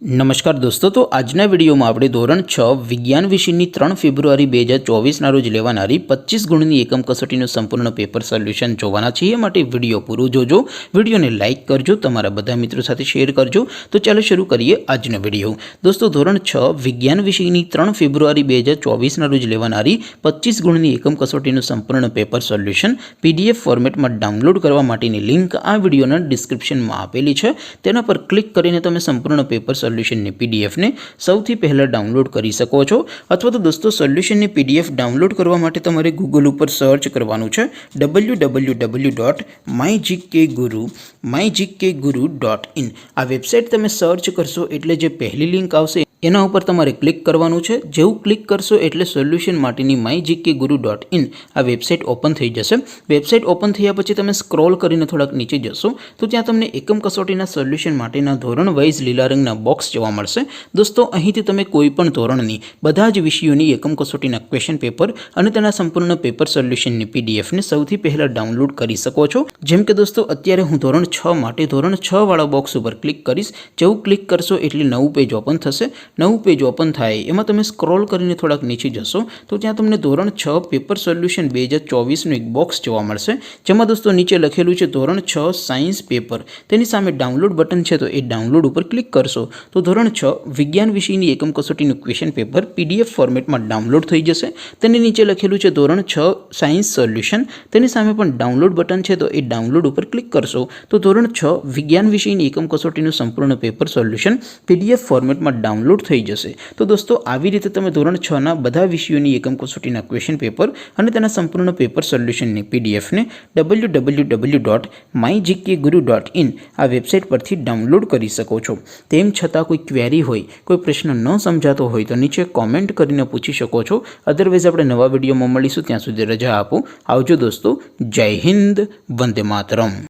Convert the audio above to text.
नमस्कार दोस्तों, तो आजना विडियो में आपणे धोरण 6 विज्ञान विषयनी 3 फेब्रुआरी 2024 ना रोज लेवानारी 25 गुणनी एकम कसोटीनुं संपूर्ण पेपर सोल्यूशन जोवाना छे। ए माटे विडियो पूरो जोजो, विडियोने लाइक करजो, तमारा बधा मित्रों साथे शेर करजो। तो चलो शुरू करिए आजनो विडियो। दोस्तों, धोरण 6 विज्ञान विषयनी 3 फेब्रुआरी 2024 ना रोज लेवानारी 25 गुणनी एकम कसोटीनुं संपूर्ण पेपर सोल्यूशन पीडीएफ फॉर्मेट में डाउनलॉड करवा माटेनी लिंक आ विडियोना डिस्क्रिप्शन में आपेली छे। तेना पर क्लिक करीने तमे संपूर्ण पेपर सोल्यूशन ने पीडीएफ ने सौथी पहला डाउनलॉड करी सको छो। अथवा तो दोस्तों, सोल्यूशन ने पीडीएफ डाउनलॉड करवा माटे तमारे गूगल पर सर्च करवानुं छे www.mygkguru.in। आ वेबसाइट तमे सर्च करशो एटले जे पहली लिंक आवशे एना उपर तमारे क्लिक करवानुं छे। जेवुं क्लिक करशो एटले सोल्यूशन माटेनी mygkguru.in आ वेबसाइट ओपन थई जशे। वेबसाइट ओपन थया पछी तमे स्क्रॉल करीने थोड़ाक नीचे जशो तो त्यां तमने एकम कसोटीना सोल्यूशन माटेना धोरण वाइज लीला रंगना बॉक्स जोवा मळशे। दोस्तों, અહીંથી તમે કોઈપણ ધોરણની બધા જ વિષયોની એકમ કસોટીના ક્વેશ્ચન પેપર અને તેના સંપૂર્ણ પેપર સોલ્યુશનની પીડીએફ ને સૌથી પહેલા ડાઉનલોડ કરી શકો છો। જેમ કે દોસ્તો, અત્યારે હું ધોરણ 6 માટે ધોરણ 6 વાળા બોક્સ ઉપર ક્લિક કરીશ। જેવું ક્લિક કરશો એટલે નવું પેજ ઓપન થશે। નવું પેજ ઓપન થાય એમાં તમે સ્ક્રોલ કરીને થોડાક નીચે જશો તો ત્યાં તમને ધોરણ 6 પેપર સોલ્યુશન 2024 નું એક બોક્સ જોવા મળશે, જેમાં દોસ્તો નીચે લખેલું છે ધોરણ 6 સાયન્સ પેપર। તેની સામે ડાઉનલોડ બટન છે તો એ ડાઉનલોડ ઉપર ક્લિક કરશો તો ધોરણ 6 विज्ञान विषयनी एकम कसोटीनुं क्वेश्चन पेपर पीडीएफ फॉर्मेट में डाउनलॉड थई जशे। तेनी नीचे लखेलुं छे धोरण 6 सायन्स सोल्यूशन। तेनी सामे पण डाउनलॉड बटन छे तो ए डाउनलॉड पर क्लिक करशो तो धोरण 6 विज्ञान विषयनी एकम कसोटीनुं संपूर्ण पेपर सोल्यूशन पीडीएफ फॉर्मेट में डाउनलॉड थई जशे। तो दोस्तों, आवी रीते तमे धोरण 6 ना बधा विषयोनी एकम कसोटीना क्वेश्चन पेपर अने तेना संपूर्ण पेपर सोल्यूशननी पीडीएफ ने www.mygkguru.in आ वेबसाइट परथी डाउनलॉड करी सको छो। तेम छतां कोई क्वेरी होय, कोई प्रश्न न समझातो होय तो नीचे कॉमेंट करीने पूछी शको छो। अदरवाइज आपणे नवा विडियोमां मळीशुं, त्यां सुधी रजा आपो। आवजो दोस्तों। जय हिंद, वंदे मातरम।